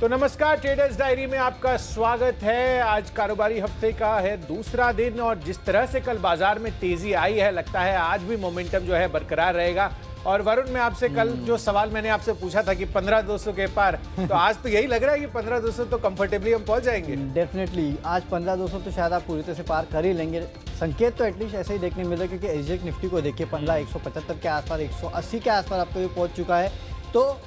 तो नमस्कार, traders diary में आपका स्वागत है। आज कारोबारी हफ्ते का है दूसरा दिन और जिस तरह से कल बाजार में तेजी आई है, लगता है आज भी मोमेंटम जो है बरकरार रहेगा। और वरुण, मैं आपसे कल जो सवाल मैंने आपसे पूछा था कि 15,200 के पार, तो आज तो यही लग रहा है कि 15,200 तो कंफर्टेबली हम पहुंच जाएंगे। डेफिनेटली आज 15,200 तो शायद आप पूरी तरह से पार कर ही लेंगे। संकेत तो एटलीस्ट ऐसे ही देखने मिल रहा है, क्योंकि एसजीएक्स निफ्टी को देखिए 15,175 के आसपास, 180 के आसपास आपको ये पहुंच चुका है। तो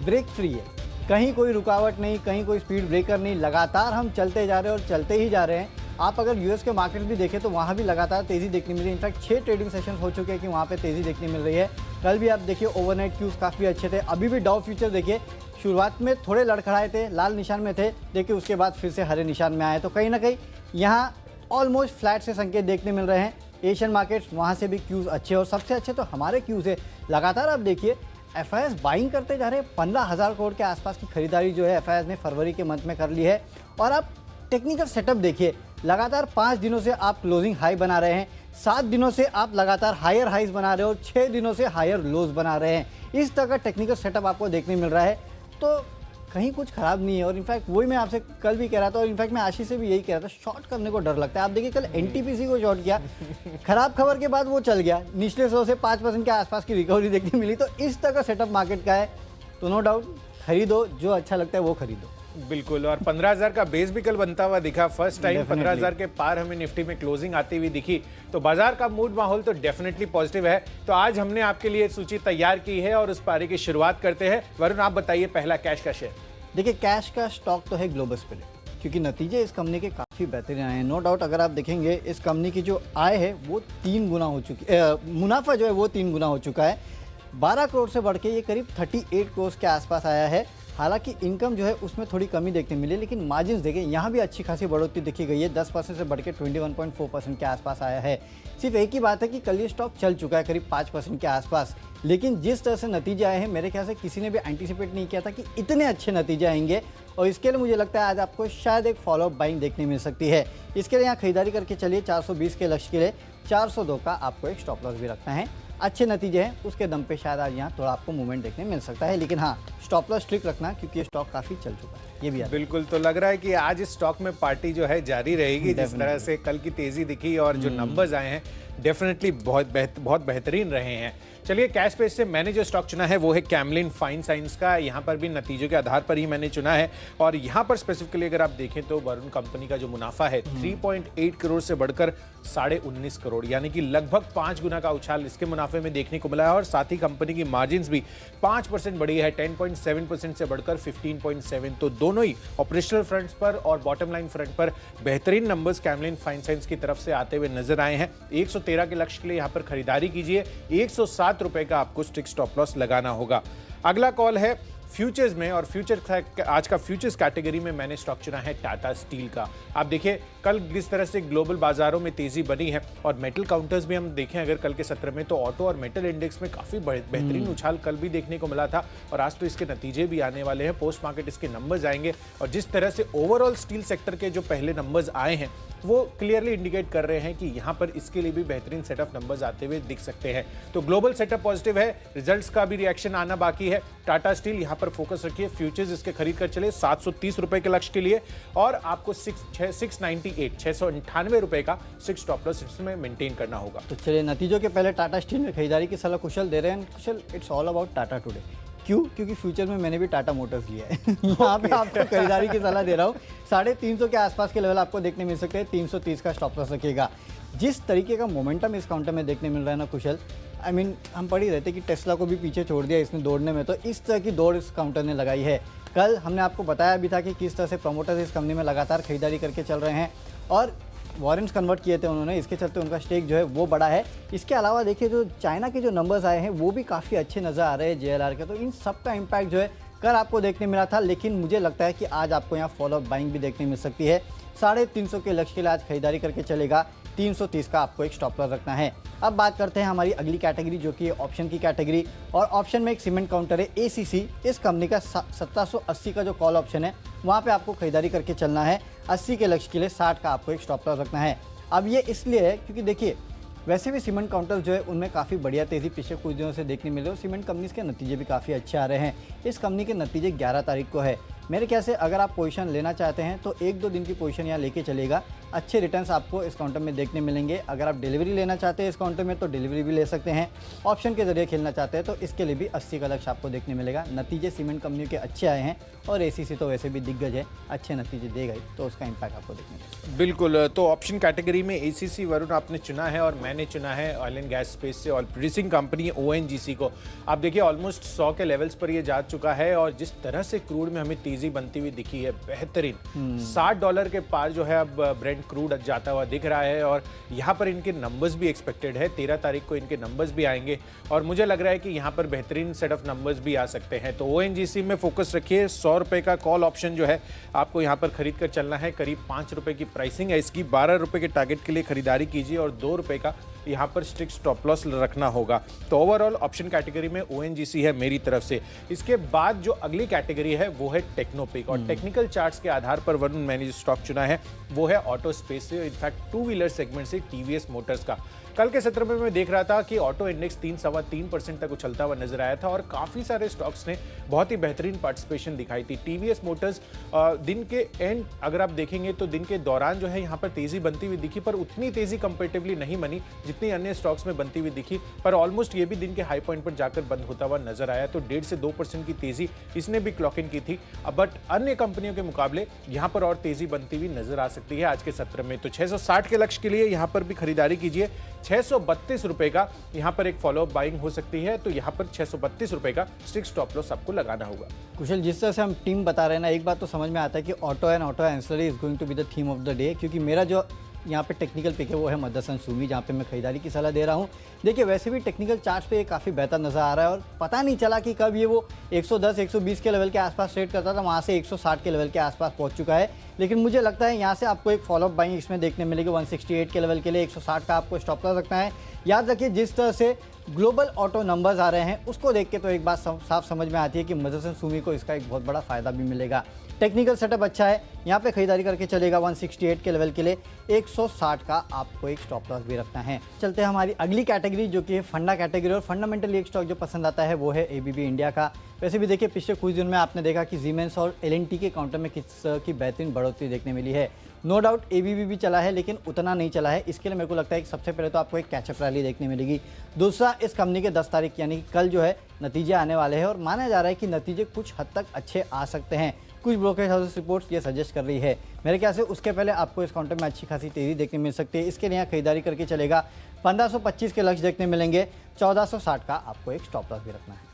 ब्रेक फ्री है, कहीं कोई रुकावट नहीं, कहीं कोई स्पीड ब्रेकर नहीं, लगातार हम चलते जा रहे हैं और चलते ही जा रहे हैं। आप अगर यूएस के मार्केट भी देखें तो वहाँ भी लगातार तेज़ी देखने मिल रही है। इनफैक्ट 6 ट्रेडिंग सेशंस हो चुके हैं कि वहाँ पे तेज़ी देखने मिल रही है। कल भी आप देखिए ओवरनाइट क्यूज काफ़ी अच्छे थे। अभी भी डाउ फ्यूचर देखिए शुरुआत में थोड़े लड़खड़ाए थे, लाल निशान में थे, देखिए उसके बाद फिर से हरे निशान में आए। तो कहीं ना कहीं यहाँ ऑलमोस्ट फ्लैट से संकेत देखने मिल रहे हैं। एशियन मार्केट्स वहाँ से भी क्यूज अच्छे, और सबसे अच्छे तो हमारे क्यूज है। लगातार आप देखिए एफआईएस बाइंग करते जा रहे हैं। 15,000 करोड़ के आसपास की खरीदारी जो है एफआईएस ने फरवरी के मंथ में कर ली है। और आप टेक्निकल सेटअप देखिए, लगातार 5 दिनों से आप क्लोजिंग हाई बना रहे हैं, 7 दिनों से आप लगातार हायर हाइज बना रहे हो, 6 दिनों से हायर लोज बना रहे हैं। इस तरह का टेक्निकल सेटअप आपको देखने मिल रहा है, तो कहीं कुछ खराब नहीं है। और इनफैक्ट वही मैं आपसे कल भी कह रहा था, और इनफैक्ट मैं आशीष से भी यही कह रहा था, शॉर्ट करने को डर लगता है। आप देखिए कल एनटीपीसी को शॉर्ट किया, खराब खबर के बाद वो चल गया, निचले 100 से 5% के आसपास की रिकवरी देखने मिली। तो इस तरह का सेटअप मार्केट का है, तो नो डाउट खरीदो, जो अच्छा लगता है वो खरीदो। बिल्कुल। और 15,000 का बेस भी कल बनता हुआ दिखा। फर्स्ट टाइम 15,000 के पार हमें निफ्टी में क्लोजिंग आती हुई दिखी, तो बाजार का मूड माहौल तो डेफिनेटली पॉजिटिव है। तो आज हमने आपके लिए सूची तैयार की है और उस पारी की शुरुआत करते हैं। वरुण, आप बताइए पहला कैश का शेयर। देखिए कैश का स्टॉक तो है ग्लोबल स्पिरिट, क्योंकि नतीजे इस कंपनी के काफ़ी बेहतरीन आए हैं। नो डाउट अगर आप देखेंगे इस कंपनी की जो आय है वो 3 गुना हो चुकी है, मुनाफा जो है वो 3 गुना हो चुका है। 12 करोड़ से बढ़ के ये करीब 38 करोड़ के आसपास आया है। हालांकि इनकम जो है उसमें थोड़ी कमी देखने मिली, लेकिन मार्जिन्स देखें यहाँ भी अच्छी खासी बढ़ोतरी देखी गई है। 10% से बढ़ के 21.4% के आसपास आया है। सिर्फ एक ही बात है कि कल ये स्टॉक चल चुका है करीब 5% के आसपास, लेकिन जिस तरह से नतीजे आए हैं मेरे ख्याल से किसी ने भी एंटीसिपेट नहीं किया था कि इतने अच्छे नतीजे आएंगे। और इसके लिए मुझे लगता है आज आपको शायद एक फॉलोअप बाइंग देखने मिल सकती है। इसके लिए यहाँ खरीदारी करके चलिए 420 के लक्ष्य के लिए 402 का आपको एक स्टॉप लॉस भी रखना है। अच्छे नतीजे हैं उसके दम पे शायद आज यहाँ थोड़ा आपको मूवमेंट देखने मिल सकता है, लेकिन हाँ स्टॉप लॉस स्ट्रिक्ट रखना, क्योंकि ये स्टॉक काफ़ी चल चुका है। ये भी बिल्कुल। तो लग रहा है कि आज इस स्टॉक में पार्टी जो है जारी रहेगी। जिस तरह से कल की तेजी दिखी और जो नंबर्स आए हैं डेफिनेटली बहुत बेहतरीन रहे हैं। चलिए कैश पेज से मैंने जो स्टॉक चुना है वो है कैमलिन फाइन साइंस का। यहाँ पर भी नतीजों के आधार पर ही मैंने चुना है। और यहाँ पर स्पेसिफिकली अगर आप देखें तो वरुण कंपनी का जो मुनाफा है 3.8 करोड़ से बढ़कर 19.5 करोड़, यानी कि लगभग 5 गुना का उछाल इसके मुनाफे में देखने को मिला है। और साथ ही कंपनी की मार्जिन्स भी 5% बढ़ी है, 10.7% से बढ़कर 15.7। तो दोनों ही ऑपरेशनल फ्रंट्स पर और बॉटम लाइन फ्रंट पर बेहतरीन नंबर्स कैमलिन फाइन साइंस की तरफ से आते हुए नजर आए हैं। 113 के लक्ष्य के लिए यहाँ पर खरीदारी कीजिए। 107 रुपए का आपको स्ट्रिक्ट स्टॉप लॉस लगाना होगा। अगला कॉल है फ्यूचर्स में, और आज का फ्यूचर्स कैटेगरी में मैंने स्टॉक चुना है टाटा स्टील का। आप देखिए कल जिस तरह से ग्लोबल बाजारों में तेजी बनी है, और मेटल काउंटर्स भी हम देखें अगर कल के सत्र में, तो ऑटो और मेटल इंडेक्स में काफी बेहतरीन उछाल कल भी देखने को मिला था। और आज तो इसके नतीजे भी आने वाले हैं, पोस्ट मार्केट इसके नंबर्स आएंगे। और जिस तरह से ओवरऑल स्टील सेक्टर के जो पहले नंबर्स आए हैं वो क्लियरली इंडिकेट कर रहे हैं कि यहाँ पर इसके लिए भी बेहतरीन सेटअप नंबर्स आते हुए दिख सकते हैं। तो ग्लोबल सेटअप पॉजिटिव है, रिजल्ट्स का भी रिएक्शन आना बाकी है। टाटा स्टील यहाँ पर फोकस रखिए, फ्यूचर्स इसके खरीद कर चले 730 रुपए के लक्ष्य के लिए, और आपको 698 रुपए का सिक्स स्टॉप लॉस इसमें मेंटेन करना होगा। तो चलिए नतीजों के पहले टाटा स्टील में खरीदारी की सलाह कुशल दे रहे हैं। Kushal, it's all about Tata today. क्यों? क्योंकि फ्यूचर में मैंने भी टाटा मोटर्स लिया है। यहाँ पे आपको खरीदारी की सलाह दे रहा हूँ। 350 के आसपास के लेवल आपको देखने मिल सकते हैं। 330 का स्टॉप लॉस रखिएगा। जिस तरीके का मोमेंटम इस काउंटर में देखने मिल रहा है ना कुशल, हम पढ़ ही रहे थे कि टेस्ला को भी पीछे छोड़ दिया इसने दौड़ने में, तो इस तरह की दौड़ इस काउंटर ने लगाई है। कल हमने आपको बताया भी था कि किस तरह से प्रमोटर्स इस कंपनी में लगातार खरीदारी करके चल रहे हैं, और वारंट्स कन्वर्ट किए थे उन्होंने, इसके चलते उनका स्टेक जो है वो बड़ा है। इसके अलावा देखिए जो चाइना के जो नंबर्स आए हैं वो भी काफ़ी अच्छे नज़र आ रहे हैं JLR के, तो इन सब का इम्पैक्ट जो है कल आपको देखने मिला था। लेकिन मुझे लगता है कि आज आपको यहाँ फॉलोअप बाइंग भी देखने मिल सकती है। 350 के लक्ष्य के लिए आज खरीदारी करके चलेगा। 330 का आपको एक स्टॉप लॉस रखना है। अब बात करते हैं हमारी अगली कैटेगरी, जो कि ऑप्शन की कैटेगरी, और ऑप्शन में एक सीमेंट काउंटर है ACC। इस कंपनी का 1780 का जो कॉल ऑप्शन है वहाँ पे आपको खरीदारी करके चलना है। 80 के लक्ष्य के लिए 60 का आपको एक स्टॉप लॉस रखना है। अब ये इसलिए है क्योंकि देखिए वैसे भी सीमेंट काउंटर जो है उनमें काफ़ी बढ़िया तेज़ी पिछले कुछ दिनों से देखने मिले, और सीमेंट कंपनीज के नतीजे भी काफ़ी अच्छे आ रहे हैं। इस कंपनी के नतीजे 11 तारीख को है। मेरे ख्याल से अगर आप पोजीशन लेना चाहते हैं तो 1-2 दिन की पोजीशन यहाँ लेके चलेगा, अच्छे रिटर्न्स आपको इस काउंटर में देखने मिलेंगे। अगर आप डिलीवरी लेना चाहते हैं इस काउंटर में तो डिलीवरी भी ले सकते हैं, ऑप्शन के जरिए खेलना चाहते हैं तो इसके लिए भी 80 का लक्ष्य आपको देखने मिलेगा। नतीजे सीमेंट कंपनियों के अच्छे आए हैं और एसीसी तो वैसे भी दिग्गज है, अच्छे नतीजे देगा ही, तो उसका इम्पैक्ट आपको देखने मिलेगा। बिल्कुल, तो ऑप्शन कैटेगरी में एसीसी वरुण आपने चुना है और मैंने चुना है ऑयल एंड गैस स्पेस से और प्रोड्यूसिंग कंपनी ओएनजीसी को। आप देखिए ऑलमोस्ट 100 के लेवल्स पर ये जा चुका है और जिस तरह से क्रूड में हमें तेजी बनती हुई दिखी है बेहतरीन, $60 के पार जो है अब ब्रेंट क्रूड जाता हुआ दिख रहा है और यहाँ पर इनके नंबर्स भी एक्सपेक्टेड है। 13 तारीख को इनके नंबर्स भी आएंगे और मुझे लग रहा है कि यहाँ पर बेहतरीन सेट ऑफ नंबर्स भी आ सकते हैं। तो ओएनजीसी में फोकस रखिए। 100 रुपए का कॉल ऑप्शन जो है आपको यहाँ पर खरीद कर चलना है। करीब 5 रुपए की प्राइसिंग है इसकी। 12 रुपए के टारगेट के लिए खरीदारी कीजिए और 2 रुपए का यहाँ पर स्ट्रिक्ट स्टॉप लॉस रखना होगा। तो ओवरऑल ऑप्शन कैटेगरी में ओएनजीसी है मेरी तरफ से। इसके बाद जो अगली कैटेगरी है वो है टेक्नोपिक और टेक्निकल चार्ट्स के आधार पर वरुण मैंने जो स्टॉक चुना है वो है ऑटो स्पेस से, इनफैक्ट 2 व्हीलर सेगमेंट से टीवीएस मोटर्स का। कल के सत्र में मैं देख रहा था कि ऑटो इंडेक्स 3-3.25% तक उछलता हुआ नजर आया था और काफी सारे स्टॉक्स ने बहुत ही बेहतरीन पार्टिसिपेशन दिखाई थी। टीवीएस मोटर्स दिन के एंड अगर आप देखेंगे तो दिन के दौरान जो है यहाँ पर तेजी बनती हुई दिखी, पर उतनी तेजी कंपेरेटिवली नहीं बनी जितनी अन्य स्टॉक्स में बनती हुई दिखी, पर ऑलमोस्ट ये भी दिन के हाई पॉइंट पर जाकर बंद होता हुआ नजर आया। तो 1.5 से 2% की तेजी इसने भी क्लॉक इन की थी, बट अन्य कंपनियों के मुकाबले यहाँ पर और तेजी बनती हुई नजर आ सकती है आज के सत्र में। तो 660 के लक्ष्य के लिए यहाँ पर भी खरीदारी कीजिए। 632 रुपए का यहाँ पर एक फॉलोअप बाइंग हो सकती है, तो यहाँ पर 632 रुपए का स्ट्रिक्ट स्टॉप लॉस आपको लगाना होगा। कुशल, जिस तरह से हम टीम बता रहे हैं ना, एक बात तो समझ में आता है कि auto and auto ancillary is going to be the theme of the day, क्योंकि मेरा जो यहाँ पे टेक्निकल पिक है वो है मदरसन सुमी, जहाँ पे मैं खरीदारी की सलाह दे रहा हूँ। देखिए वैसे भी टेक्निकल चार्ट पे ये काफ़ी बेहतर नजर आ रहा है और पता नहीं चला कि कब ये वो 110-120 के लेवल के आसपास ट्रेड करता था, वहाँ से 160 के लेवल के आसपास पहुँच चुका है। लेकिन मुझे लगता है यहाँ से आपको एक फॉलोअप बाइंग इसमें देखने मिलेगी। 168 के लेवल के लिए 160 का आपको स्टॉप लॉस रखना है। याद रखिए जिस तरह से ग्लोबल ऑटो नंबर्स आ रहे हैं उसको देख के तो एक बात साफ समझ में आती है कि मदरसन सुमी को इसका एक बहुत बड़ा फायदा भी मिलेगा। टेक्निकल सेटअप अच्छा है, यहाँ पे खरीदारी करके चलेगा। 168 के लेवल के लिए 160 का आपको एक स्टॉप लॉस भी रखना है। चलते हैं हमारी अगली कैटेगरी जो कि है फंडा कैटेगरी, और फंडामेंटली एक स्टॉक जो पसंद आता है वो है एबीबी इंडिया का। वैसे भी देखिए पिछले कुछ दिनों में आपने देखा कि जीमेंस और एलएनटी के काउंटर में किस की बेहतरीन बढ़ोतरी देखने मिली है। नो डाउट एबीबी भी चला है लेकिन उतना नहीं चला है। इसके लिए मेरे को लगता है कि सबसे पहले तो आपको एक कैचअप रैली देखने मिलेगी। दूसरा, इस कंपनी के 10 तारीख यानी कि कल जो है नतीजे आने वाले हैं और माना जा रहा है कि नतीजे कुछ हद तक अच्छे आ सकते हैं। कुछ ब्रोकरेज हाउस रिपोर्ट्स ये सजेस्ट कर रही है। मेरे ख्याल से उसके पहले आपको इस काउंटर में अच्छी खासी तेजी देखने मिल सकती है। इसके लिए यहाँ खरीदारी करके चलेगा। 1525 के लक्ष्य देखने मिलेंगे। 1460 का आपको एक स्टॉप लॉस भी रखना है।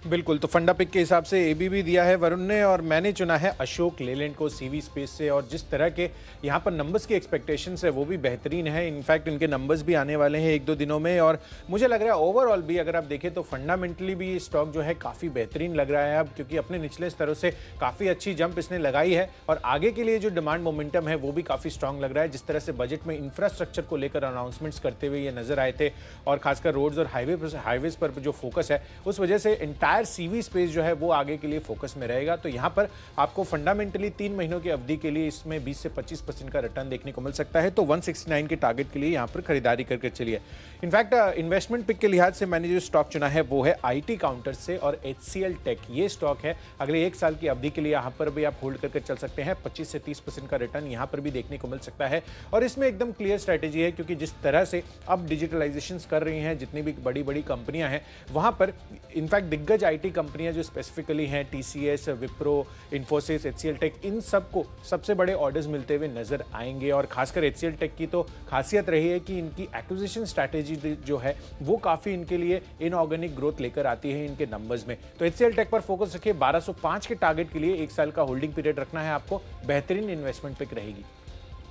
बिल्कुल, तो फंडा पिक के हिसाब से एबीबी दिया है वरुण ने और मैंने चुना है अशोक लेलैंड को सीवी स्पेस से। और जिस तरह के यहाँ पर नंबर्स की एक्सपेक्टेशंस है वो भी बेहतरीन है। इनफैक्ट इनके नंबर्स भी आने वाले हैं 1-2 दिनों में और मुझे लग रहा है ओवरऑल भी अगर आप देखें तो फंडामेंटली भी ये स्टॉक जो है काफ़ी बेहतरीन लग रहा है अब, क्योंकि अपने निचले स्तरों से काफ़ी अच्छी जंप इसने लगाई है और आगे के लिए जो डिमांड मोमेंटम है वो भी काफ़ी स्ट्रांग लग रहा है। जिस तरह से बजट में इंफ्रास्ट्रक्चर को लेकर अनाउंसमेंट्स करते हुए ये नजर आए थे और खासकर रोड्स और हाईवेज पर जो फोकस है उस वजह से इंटायर सीवी स्पेस जो है वो आगे के लिए फोकस में रहेगा। तो यहाँ पर आपको फंडामेंटली 3 महीनों की अवधि के लिए इसमें 20 से 25% का रिटर्न देखने को मिल सकता है। तो 169 के टारगेट के लिए यहाँ पर खरीदारी करके चलिए। इनफैक्ट इन्वेस्टमेंट पिक के लिहाज से मैंने जो स्टॉक चुना है वो है आईटी काउंटर से और HCL टेक। ये स्टॉक है अगले 1 साल की अवधि के लिए यहाँ पर भी आप होल्ड करके चल सकते हैं। 25 से 30% का रिटर्न यहाँ पर भी देखने को मिल सकता है और इसमें एकदम क्लियर स्ट्रेटेजी है, क्योंकि जिस तरह से अब डिजिटलाइजेशन कर रही हैं जितनी भी बड़ी बड़ी कंपनियां हैं वहां पर इनफैक्ट दिग्गज आईटी कंपनियां जो स्पेसिफिकली हैं TCS, Wipro, Infosys, HCL tech, इन सबको सबसे बड़े ऑर्डर्स मिलते हुए नजर आएंगे। और खासकर HCL टेक की तो खासियत रही है कि इनकी एक्विजिशन स्ट्रैटेजी जो है वो काफी इनके लिए इनऑर्गेनिक ग्रोथ लेकर आती है इनके नंबर्स में। तो HCL टेक पर फोकस रखिए। 1205 के टारगेट के लिए 1 साल का होल्डिंग पीरियड रखना है आपको। बेहतरीन इन्वेस्टमेंट पिक रहेगी।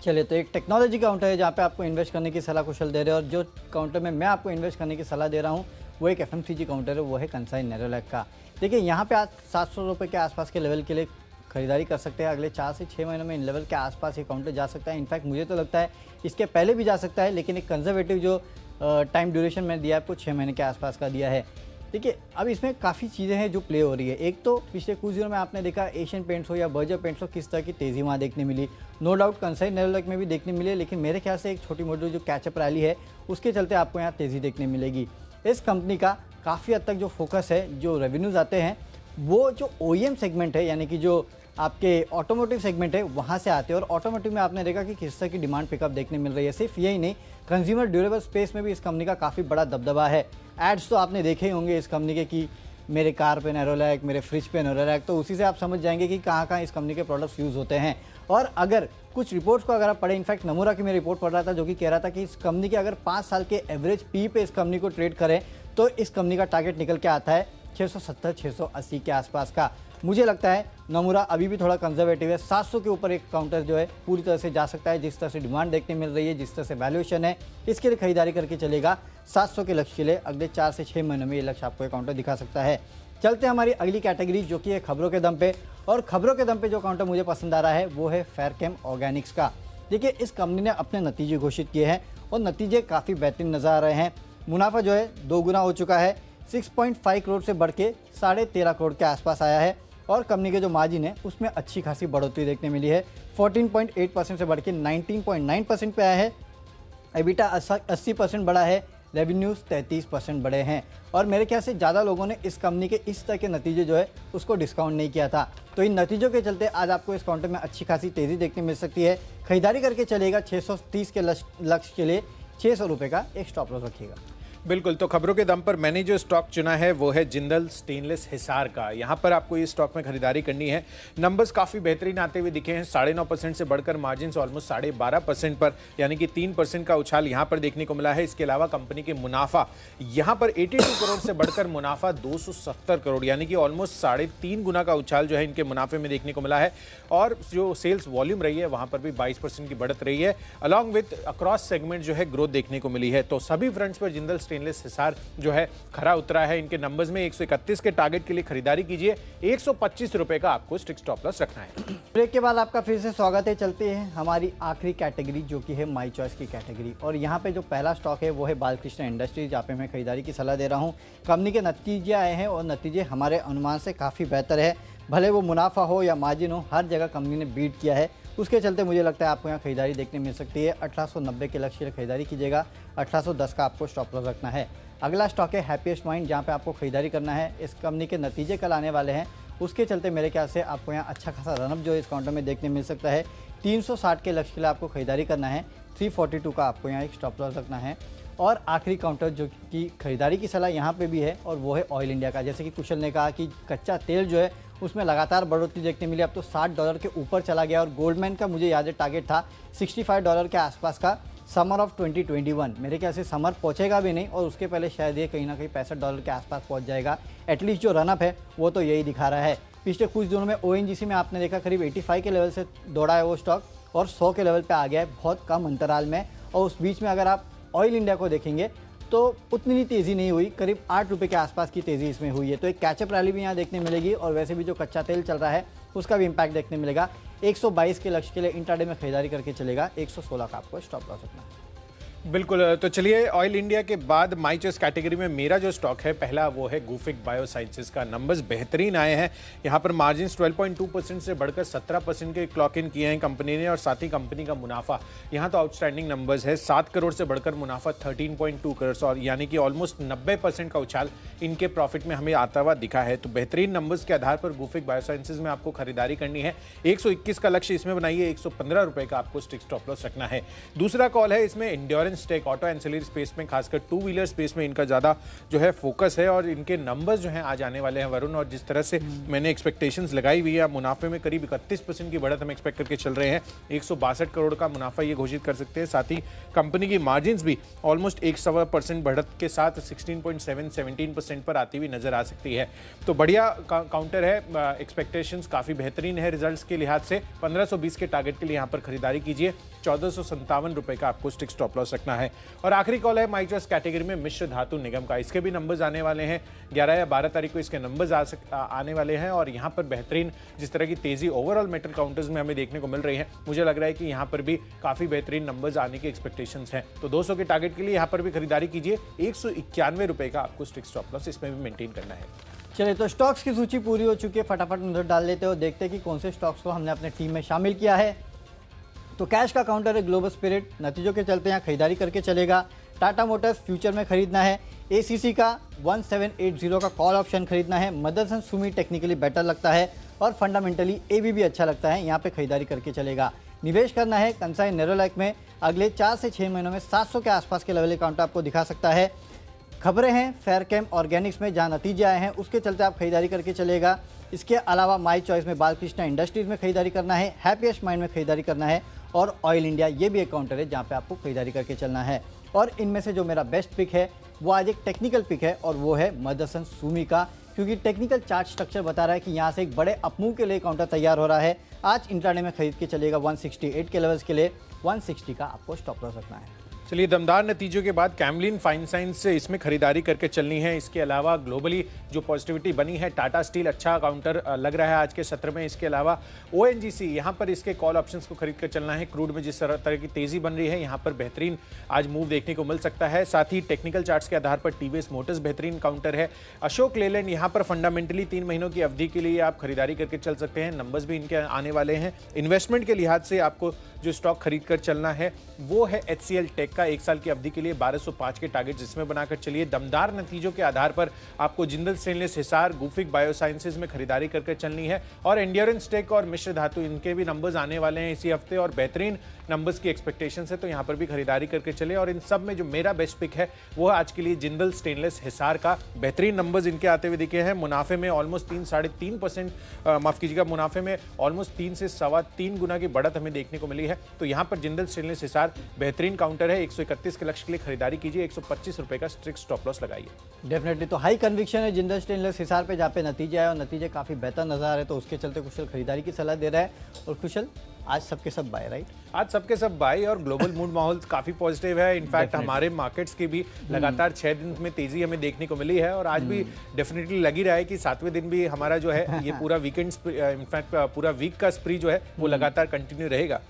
चलिए, तो एक टेक्नोलॉजी काउंटर है जहाँ पे आपको इन्वेस्ट करने की सलाह कुशल दे रहे हैं और जो काउंटर में मैं आपको इन्वेस्ट करने की सलाह दे रहा हूँ वो एक FMCG काउंटर है, वो है कंसाई नेरोलैक का। देखिए यहाँ पे आज 700 रुपये के आसपास के लेवल के लिए खरीदारी कर सकते हैं। अगले 4 से 6 महीनों में इन लेवल के आसपास ये काउंटर जा सकता है। इनफैक्ट मुझे तो लगता है इसके पहले भी जा सकता है, लेकिन एक कंजर्वेटिव जो टाइम ड्यूरेशन मैंने दिया है आपको 6 महीने के आसपास का दिया है। देखिए अब इसमें काफ़ी चीज़ें हैं जो प्ले हो रही है। एक तो पिछले कुछ दिनों में आपने देखा एशियन पेंट्स हो या बर्जर पेंट्स हो, किस तरह की तेज़ी वहाँ देखने मिली। नो डाउट कंसाई नेरोलैक में भी देखने मिली है, लेकिन मेरे ख्याल से एक छोटी मोटी जो कैचअप रैली है उसके चलते आपको यहाँ तेज़ी देखने मिलेगी। इस कंपनी का काफ़ी हद तक जो फोकस है, जो रेवेन्यूज़ आते हैं वो जो OEM सेगमेंट है, यानी कि जो आपके ऑटोमोटिव सेगमेंट है वहाँ से आते हैं। और ऑटोमोटिव में आपने देखा कि किस तरह की डिमांड पिकअप देखने मिल रही है। सिर्फ यही नहीं, कंज्यूमर ड्यूरेबल स्पेस में भी इस कंपनी का काफ़ी बड़ा दबदबा है। एड्स तो आपने देखे ही होंगे इस कंपनी के कि मेरे कार पे नैरोलैक, मेरे फ्रिज पे नैरोलैक, तो उसी से आप समझ जाएंगे कि कहाँ कहाँ इस कंपनी के प्रोडक्ट्स यूज़ होते हैं। और अगर कुछ रिपोर्ट्स को अगर आप पढ़ें, इनफैक्ट नमूरा की मैं रिपोर्ट पढ़ रहा था जो कि कह रहा था कि इस कंपनी के अगर 5 साल के एवरेज पी पे इस कंपनी को ट्रेड करें तो इस कंपनी का टारगेट निकल के आता है 670-680 के आसपास का। मुझे लगता है नमूरा अभी भी थोड़ा कंजर्वेटिव है। 700 के ऊपर एक काउंटर जो है पूरी तरह से जा सकता है। जिस तरह से डिमांड देखने मिल रही है, जिस तरह से वैल्यूएशन है, इसके लिए खरीदारी करके चलेगा। 700 के लक्ष्य के लिए अगले 4 से 6 महीनों में ये लक्ष्य आपको एक काउंटर दिखा सकता है। चलते हैं हमारी अगली कैटेगरी जो कि है खबरों के दम पे। और खबरों के दम पे जो काउंटर मुझे पसंद आ रहा है वो है फेयरकेम ऑर्गेनिक्स का। देखिए, इस कंपनी ने अपने नतीजे घोषित किए हैं और नतीजे काफ़ी बेहतरीन नजर आ रहे हैं। मुनाफा जो है 2 गुना हो चुका है, 6.5 करोड़ से बढ़ के 13.5 करोड़ के आसपास आया है। और कंपनी के जो मार्जिन है उसमें अच्छी खासी बढ़ोतरी देखने मिली है। 14.8% से बढ़ के 19.9% पे आया है। एबिटा 80% बढ़ा है। रेवेन्यूज़ 33% बढ़े हैं। और मेरे ख्याल से ज़्यादा लोगों ने इस कंपनी के इस तरह के नतीजे जो है उसको डिस्काउंट नहीं किया था। तो इन नतीजों के चलते आज आपको इस काउंटर में अच्छी खासी तेज़ी देखने मिल सकती है। खरीदारी करके चलेगा। 630 के लक्ष्य के लिए 600 रुपये का एक स्टॉप लॉस रखिएगा। बिल्कुल, तो खबरों के दम पर मैंने जो स्टॉक चुना है वो है जिंदल स्टेनलेस हिसार का। यहाँ पर आपको ये स्टॉक में खरीदारी करनी है। नंबर्स काफ़ी बेहतरीन आते हुए दिखे हैं। 9.5% से बढ़कर मार्जिन ऑलमोस्ट 12.5% पर, यानी कि 3% का उछाल यहाँ पर देखने को मिला है। इसके अलावा कंपनी के मुनाफा यहाँ पर 82 करोड़ से बढ़कर मुनाफा 270 करोड़, यानी कि ऑलमोस्ट 3.5 गुना का उछाल जो है इनके मुनाफे में देखने को मिला है। और जो सेल्स वॉल्यूम रही है वहाँ पर भी 22% की बढ़त रही है। अलॉन्ग विथ अक्रॉस सेगमेंट जो है ग्रोथ देखने को मिली है। तो सभी फ्रंट्स पर जिंदल स्टेनलेस हिसार जो है खरा उतरा है। इनके नंबर्स में 131 के टारगेट के लिए खरीदारी कीजिए। 125 रुपए का आपको स्ट्रिक्ट स्टॉप लॉस रखना है। ब्रेक के बाद आपका फिर से स्वागत है। चलते हैं हमारी आखिरी कैटेगरी जो कि है माई चॉइस की कैटेगरी। और यहाँ पे जो पहला स्टॉक है वो है बालकृष्ण इंडस्ट्रीज, जहाँ पे मैं खरीदारी की सलाह दे रहा हूँ। कंपनी के नतीजे आए हैं और नतीजे हमारे अनुमान से काफ़ी बेहतर है। भले वो मुनाफा हो या मार्जिन हो, हर जगह कंपनी ने बीट किया है। उसके चलते मुझे लगता है आपको यहाँ खरीदारी देखने मिल सकती है। 1890 के लक्ष्य के लिए खरीदारी कीजिएगा। 1810 का आपको स्टॉप लॉस रखना है। अगला स्टॉक है हैप्पीएस्ट माइंड, जहाँ पे आपको खरीदारी करना है। इस कंपनी के नतीजे कल आने वाले हैं, उसके चलते मेरे ख्याल से आपको यहाँ अच्छा खासा रनअप जो है इस काउंटर में देखने मिल सकता है। 360 के लक्ष्य के लिए आपको खरीदारी करना है। 342 का आपको यहाँ एक स्टॉप लॉस रखना है। और आखिरी काउंटर जो कि खरीदारी की सलाह यहाँ पे भी है और वो है ऑयल इंडिया का। जैसे कि कुशल ने कहा कि कच्चा तेल जो है उसमें लगातार बढ़ोतरी देखने मिली, अब तो $60 के ऊपर चला गया। और गोल्डमैन का मुझे याद है टारगेट था $65 के आसपास का समर ऑफ 2021। मेरे ख्याल से समर पहुंचेगा भी नहीं और उसके पहले शायद ये कहीं ना कहीं $65 के आसपास पहुंच जाएगा। एटलीस्ट जो रनअप है वो तो यही दिखा रहा है। पिछले कुछ दिनों में ओएनजीसी में आपने देखा करीब 85 के लेवल से दौड़ा है वो स्टॉक और 100 के लेवल पे आ गया है बहुत कम अंतराल में। और उस बीच में अगर आप ऑयल इंडिया को देखेंगे तो उतनी तेज़ी नहीं हुई, करीब 8 रुपये के आसपास की तेज़ी इसमें हुई है। तो एक कैचअप रैली भी यहाँ देखने मिलेगी और वैसे भी जो कच्चा तेल चल रहा है उसका भी इम्पैक्ट देखने मिलेगा। 122 के लक्ष्य के लिए इंट्राडे में खरीदारी करके चलेगा। 116 का आपको स्टॉप लॉस रखना है। बिल्कुल, तो चलिए ऑयल इंडिया के बाद माई चॉइस कैटेगरी में मेरा जो स्टॉक है पहला वो है गुफिक बायोसाइंसेस का। नंबर्स बेहतरीन आए हैं। यहाँ पर मार्जिन 12.2% से बढ़कर 17% के क्लॉक इन किए हैं कंपनी ने। और साथ ही कंपनी का मुनाफा यहाँ तो आउटस्टैंडिंग नंबर्स है, 7 करोड़ से बढ़कर मुनाफा 13.2 करोड़, और यानी कि ऑलमोस्ट 90% का उछाल इनके प्रॉफिट में हमें आता हुआ दिखा है। तो बेहतरीन नंबर्स के आधार पर गुफिक बायोसाइंसेस में आपको खरीदारी करनी है। 121 का लक्ष्य इसमें बनाइए। 115 रुपये का आपको स्ट्रिक्ट स्टॉप लॉस रखना है। दूसरा कॉल है इसमें Endurance Tech. Auto ancillary space में, खासकर 2 व्हीलर स्पेस में इनका ज़्यादा जो है फोकस है और इनके नंबर्स जो हैं आज आने वाले हैं वरुण। और जिस तरह से मैंने एक्सपेक्टेशंस लगाई हुई है, मुनाफे में करीब 31% की बढ़त हम एक्सपेक्ट करके चल रहे हैं। 162 करोड़ का मुनाफा ये घोषित कर सकते हैं। साथ ही कंपनी की मार्जिन भी ऑलमोस्ट 1.25% बढ़त के साथ 16.7-17% पर आती हुई नजर आ सकती है। तो बढ़िया काउंटर है। एक्सपेक्टेशंस काफ़ी बेहतरीन है रिजल्ट्स के लिहाज से। 1520 के टारगेट के लिए यहाँ पर खरीदारी कीजिए। 1457 रुपये का आपको स्टिक स्टॉप लॉस रखना है। और आखिरी कॉल है माई चॉइस कैटेगरी में मिश्र धातु निगम का। इसके भी नंबर्स आने वाले हैं। 11 या 12 तारीख को इसके नंबर्स आने वाले हैं और यहाँ पर बेहतरीन जिस तरह की तेजी ओवरऑल मेटल काउंटर्स में हमें देखने को मिल रही है, मुझे लग रहा है कि यहाँ पर भी काफी बेहतरीन नंबर्स आने की एक्सपेक्टेशंस हैं। तो 200 के टारगेट के लिए यहाँ पर भी खरीदारी कीजिए। 191 रुपये का आपको स्टिक स्टॉप लॉस इसमें भी मेंटेन करना है। चलिए, तो स्टॉक्स की सूची पूरी हो चुकी है। फटाफट नजर डाल लेते हो, देखते हैं कि कौन से स्टॉक्स को हमने अपने टीम में शामिल किया है। तो कैश का काउंटर है ग्लोबल स्पिरिट, नतीजों के चलते यहाँ खरीदारी करके चलेगा। टाटा मोटर्स फ्यूचर में खरीदना है। एसीसी का 1780 का कॉल ऑप्शन खरीदना है। मदरसन सुमी टेक्निकली बेटर लगता है। और फंडामेंटली एबीबी अच्छा लगता है, यहाँ पे खरीदारी करके चलेगा। निवेश करना है कंसाई नेरोलैक में, अगले 4 से 6 महीनों में 700 के आसपास के लेवल काउंटर आपको दिखा सकता है। खबरें हैं फेयरकेम ऑर्गेनिक्स में जहां नतीजे आए हैं उसके चलते आप खरीदारी करके चलेगा। इसके अलावा माई चॉइस में बालकृष्णा इंडस्ट्रीज में खरीदारी करना है, हैप्पीएस्ट माइंड में खरीदारी करना है और ऑयल इंडिया ये भी एक काउंटर है जहां पे आपको खरीदारी करके चलना है। और इनमें से जो मेरा बेस्ट पिक है वो आज एक टेक्निकल पिक है और वो है मदरसन सुमी का, क्योंकि टेक्निकल चार्ट स्ट्रक्चर बता रहा है कि यहाँ से एक बड़े अपमूव के लिए काउंटर तैयार हो रहा है। आज इंट्राडे में खरीद के चलेगा 168 के लेवल्स के लिए, 160 का आपको स्टॉप लॉस रखना है। चलिए, दमदार नतीजों के बाद कैमलिन फाइन साइंस से इसमें खरीदारी करके चलनी है। इसके अलावा ग्लोबली जो पॉजिटिविटी बनी है, टाटा स्टील अच्छा काउंटर लग रहा है आज के सत्र में। इसके अलावा ओएनजीसी, यहाँ पर इसके कॉल ऑप्शंस को खरीद कर चलना है। क्रूड में जिस तरह की तेजी बन रही है, यहाँ पर बेहतरीन आज मूव देखने को मिल सकता है। साथ ही टेक्निकल चार्ट्स के आधार पर टीवीएस मोटर्स बेहतरीन काउंटर है। अशोक लेलैंड, यहाँ पर फंडामेंटली 3 महीनों की अवधि के लिए आप खरीदारी करके चल सकते हैं। नंबर्स भी इनके आने वाले हैं। इन्वेस्टमेंट के लिहाज से आपको जो स्टॉक खरीद कर चलना है वो है HCL टेक का 1 साल की अवधि के लिए 1205 के टारगेट जिसमें बनाकर चलिए। दमदार नतीजों के आधार पर आपको जिंदल स्टेनलेस, हिसार, गुफिक बायोसाइंसेज में खरीदारी करके चलनी है। और एंड्योरेंस टेक और मिश्र धातु, इनके भी नंबर्स आने वाले हैं इसी हफ्ते और बेहतरीन नंबर्स की एक्सपेक्टेशन है, तो यहाँ पर भी खरीदारी करके चले। और इन सब में जो मेरा बेस्ट पिक है वो आज के लिए जिंदल स्टेनलेस, हिसार का। बेहतरीन नंबर्स इनके आते हुए दिखे हैं। मुनाफे में ऑलमोस्ट 3-3.5%, माफ कीजिएगा, मुनाफे में ऑलमोस्ट 3 से 3.25 गुना की बढ़त हमें देखने को मिली है। तो यहाँ पर जिंदल स्टेनलेस, हिसार बेहतरीन काउंटर है। 131 के लक्ष्य के लिए खरीदारी कीजिए, 125 रुपए का स्ट्रिक्ट स्टॉप लॉस लगाइए। डेफिनेटली तो हाई कन्विक्शन है जिंदल स्टेनलेस, हिसार पे जहाँ पे नतीजे आए और नतीजे काफी बेहतर नजर आ रहे हैं, तो उसके चलते कुशल खरीदारी की सलाह दे रहा है। और कुशल, आज सबके सब बाय, राइट? आज सबके सब बाय और ग्लोबल मूड माहौल काफी पॉजिटिव है। इनफैक्ट हमारे मार्केट्स की भी लगातार 6 दिन में तेजी हमें देखने को मिली है और आज भी डेफिनेटली लगी रहा है कि 7वें दिन भी हमारा जो है ये पूरा वीकेंड, इनफैक्ट पूरा वीक का स्प्री जो है वो लगातार कंटिन्यू रहेगा।